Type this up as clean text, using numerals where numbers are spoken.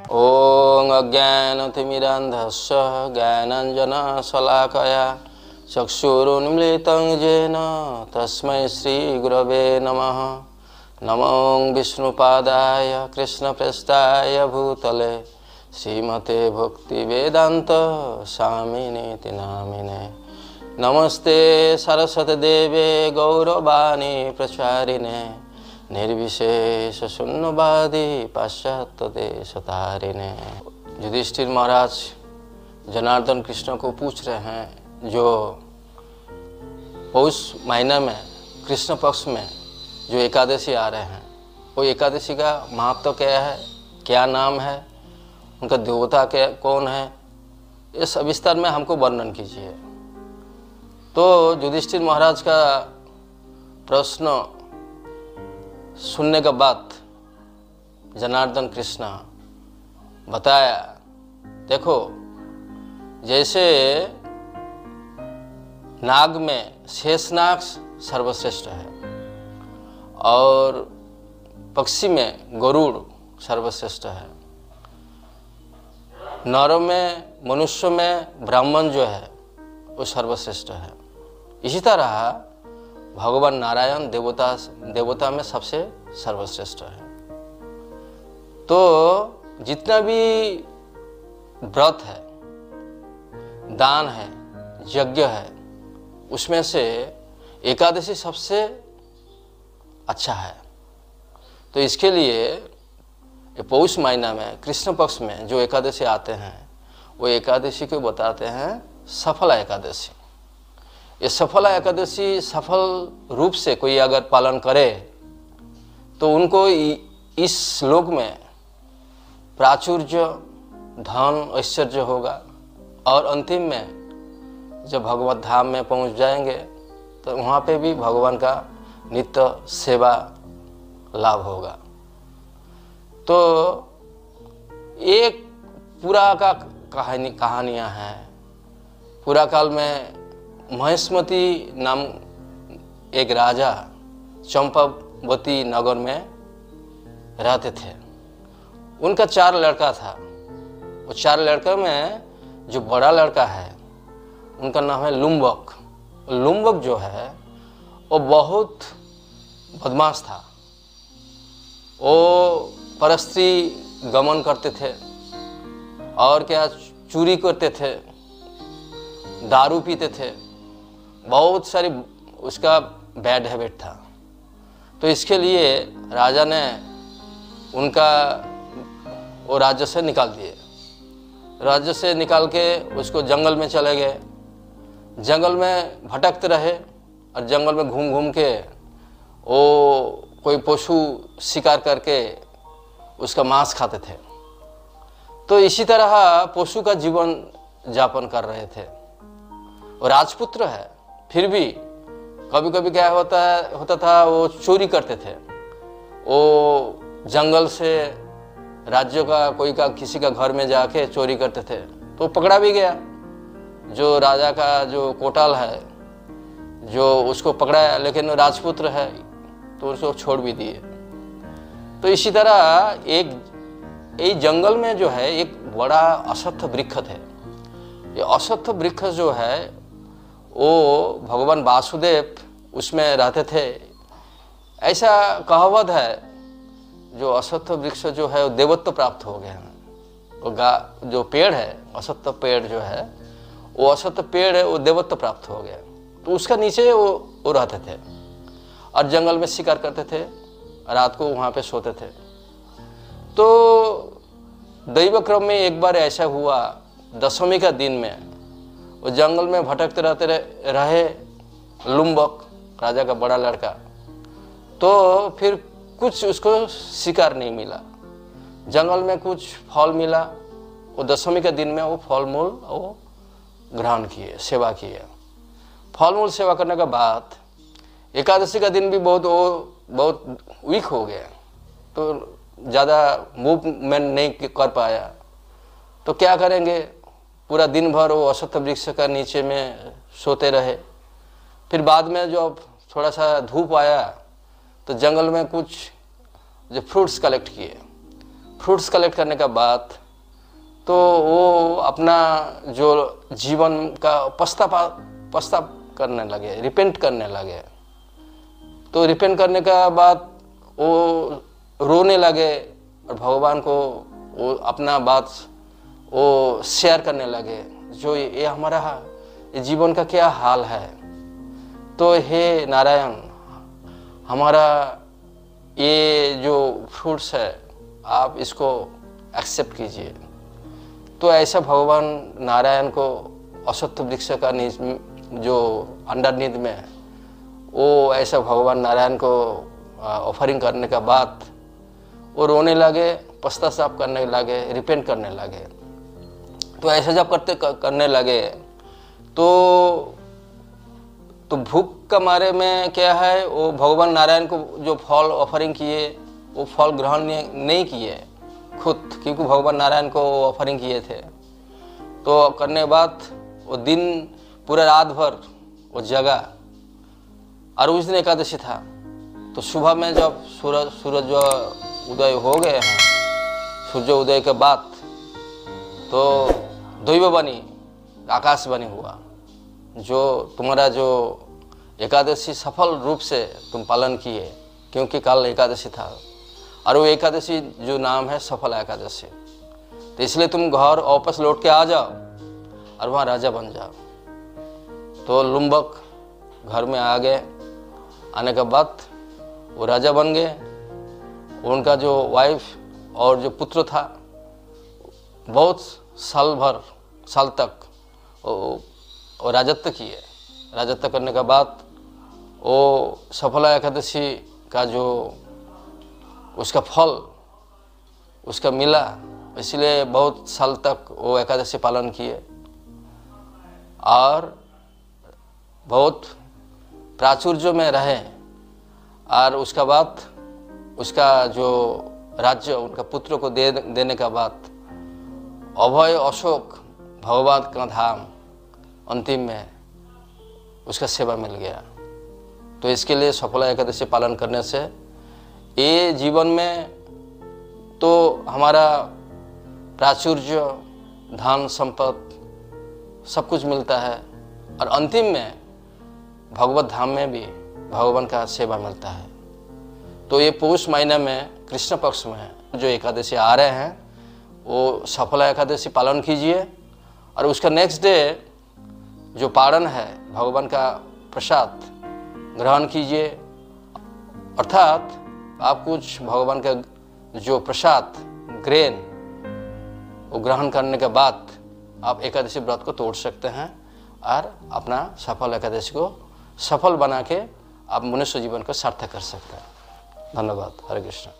ॐ अज्ञानतिमिरान्धस्य ज्ञानाञ्जनशलाकया चक्षुरुन्मीलितं येन तस्मै श्रीगुरवे नमः। नमो विष्णुपादाय कृष्णप्रेष्ठाय भूतले श्रीमते भक्तिवेदान्त स्वामिनेति नामिने। नमस्ते सरस्वती देवे गौरवाणी प्रचारिणे निर्विशेष शून्यवादी पाश्चात्य देशतारिणे। युधिष्ठिर महाराज जनार्दन कृष्ण को पूछ रहे हैं, जो पौष महीना में कृष्ण पक्ष में जो एकादशी आ रहे हैं, वो एकादशी का महत्व क्या है, क्या नाम है, उनका देवता क्या कौन है, ये सविस्तार में हमको वर्णन कीजिए। तो युधिष्ठिर महाराज का प्रश्न सुनने के बाद जनार्दन कृष्ण बताया, देखो जैसे नाग में शेषनाग सर्वश्रेष्ठ है और पक्षी में गरुड़ सर्वश्रेष्ठ है, नर में मनुष्य में ब्राह्मण जो है वो सर्वश्रेष्ठ है, इसी तरह भगवान नारायण देवता में सबसे सर्वश्रेष्ठ है। तो जितना भी व्रत है, दान है, यज्ञ है, उसमें से एकादशी सबसे अच्छा है। तो इसके लिए पौष महीना में कृष्ण पक्ष में जो एकादशी आते हैं, वो एकादशी को बताते हैं सफला एकादशी। ये सफला एकादशी सफल रूप से कोई अगर पालन करे तो उनको इस श्लोक में प्राचुर्य, धन, ऐश्वर्य होगा और अंतिम में जब भगवत धाम में पहुंच जाएंगे तो वहाँ पे भी भगवान का नित्य सेवा लाभ होगा। तो एक पूरा का कहानियाँ हैं। पूरा काल में महेशमती नाम एक राजा चंपावती नगर में रहते थे। उनका 4 लड़का था। वो 4 लड़का में जो बड़ा लड़का है उनका नाम है लुम्बक। लुम्बक जो है वो बहुत बदमाश था। वो परस्त्री गमन करते थे और क्या चोरी करते थे, दारू पीते थे, बहुत सारी उसका बैड हैबिट था। तो इसके लिए राजा ने उनका वो राज्य से निकाल दिए। राज्य से निकाल के उसको जंगल में चले गए। जंगल में भटकते रहे और जंगल में घूम घूम के वो कोई पशु शिकार करके उसका मांस खाते थे। तो इसी तरह पशु का जीवन यापन कर रहे थे। वो राजपुत्र है, फिर भी कभी कभी क्या होता था, वो चोरी करते थे। वो जंगल से राज्यों का किसी का घर में जाके चोरी करते थे, तो पकड़ा भी गया। जो राजा का जो कोटाल है जो उसको पकड़ाया, लेकिन राजपुत्र है तो उसको छोड़ भी दिए। तो इसी तरह एक जंगल में जो है एक बड़ा अश्वत्थ वृक्ष है। ये अश्वत्थ वृक्ष जो है वो भगवान वासुदेव उसमें रहते थे। ऐसा कहावत है, जो अश्वत्थ वृक्ष जो है वो देवत्व प्राप्त हो गए हैं। वो जो पेड़ है, अश्वत्थ पेड़ जो है, वो अश्वत्थ पेड़ है, वो देवत्व प्राप्त हो गया। तो उसका नीचे वो रहते थे और जंगल में शिकार करते थे, रात को वहाँ पे सोते थे। तो दैव क्रम में एक बार ऐसा हुआ, दशमी का दिन में वो जंगल में भटकते रहे लुम्बक, राजा का बड़ा लड़का। तो फिर कुछ उसको शिकार नहीं मिला। जंगल में कुछ फल मिला। वो दशमी के दिन में वो फल मूल वो ग्रहण किए, सेवा किए। फल मूल सेवा करने के बाद एकादशी का दिन भी बहुत वीक हो गया, तो ज़्यादा मूवमेंट नहीं कर पाया। तो क्या करेंगे, पूरा दिन भर वो अश्वत्थ वृक्ष का नीचे में सोते रहे। फिर बाद में जब थोड़ा सा धूप आया तो जंगल में कुछ जो फ्रूट्स कलेक्ट किए, फ्रूट्स कलेक्ट करने का बाद तो वो अपना जो जीवन का पश्चाताप करने लगे, रिपेंट करने लगे। तो रिपेंट करने का बाद वो रोने लगे और भगवान को वो अपना बात वो शेयर करने लगे, जो ये हमारा ये जीवन का क्या हाल है। तो हे नारायण, हमारा ये जो फ्रूट्स है आप इसको एक्सेप्ट कीजिए। तो ऐसा भगवान नारायण को अश्वत्थ वृक्ष का जो अंडरनीथ में वो ऐसा भगवान नारायण को ऑफरिंग करने का बाद वो रोने लगे, पश्चाताप करने लगे, रिपेंट करने लगे। तो ऐसा जब करने लगे तो भूख का मारे में क्या है, वो भगवान नारायण को जो फल ऑफरिंग किए वो फल ग्रहण नहीं किए खुद, क्योंकि भगवान नारायण को ऑफरिंग किए थे। तो करने के बाद वो दिन पूरा रात भर वो जगा, और उस दिन एकादशी था। तो सुबह में जब सूरज उदय हो गए हैं, सूर्य उदय के बाद तो दैववाणी आकाशवाणी हुआ, जो तुम्हारा जो एकादशी सफल रूप से तुम पालन किए, क्योंकि कल एकादशी था और वो एकादशी जो नाम है सफल एकादशी। तो इसलिए तुम घर वापस लौट के आ जाओ और वहाँ राजा बन जाओ। तो लुम्बक घर में आ गए, आने के बाद वो राजा बन गए। उनका जो वाइफ और जो पुत्र था बहुत साल तक वो राजत्व किए। राजत्व करने के बाद वो सफला एकादशी का जो उसका फल उसका मिला, इसलिए बहुत साल तक वो एकादशी पालन किए और बहुत प्राचुर्य में रहे। और उसका बाद उसका जो राज्य उनका पुत्र को देने का बाद अभय अशोक भगवान का धाम अंतिम में उसका सेवा मिल गया। तो इसके लिए सफला एकादशी पालन करने से ये जीवन में तो हमारा प्राचुर्य, धन संपत्ति सब कुछ मिलता है, और अंतिम में भगवत धाम में भी भगवान का सेवा मिलता है। तो ये पौष महीने में कृष्ण पक्ष में जो एकादशी आ रहे हैं वो सफला एकादशी पालन कीजिए, और उसका नेक्स्ट डे जो पारण है भगवान का प्रसाद ग्रहण कीजिए। अर्थात आप कुछ भगवान का जो प्रसाद ग्रेन वो ग्रहण करने के बाद आप एकादशी व्रत को तोड़ सकते हैं और अपना सफल एकादशी को सफल बना के आप मनुष्य जीवन को सार्थक कर सकते हैं। धन्यवाद। हरे कृष्ण।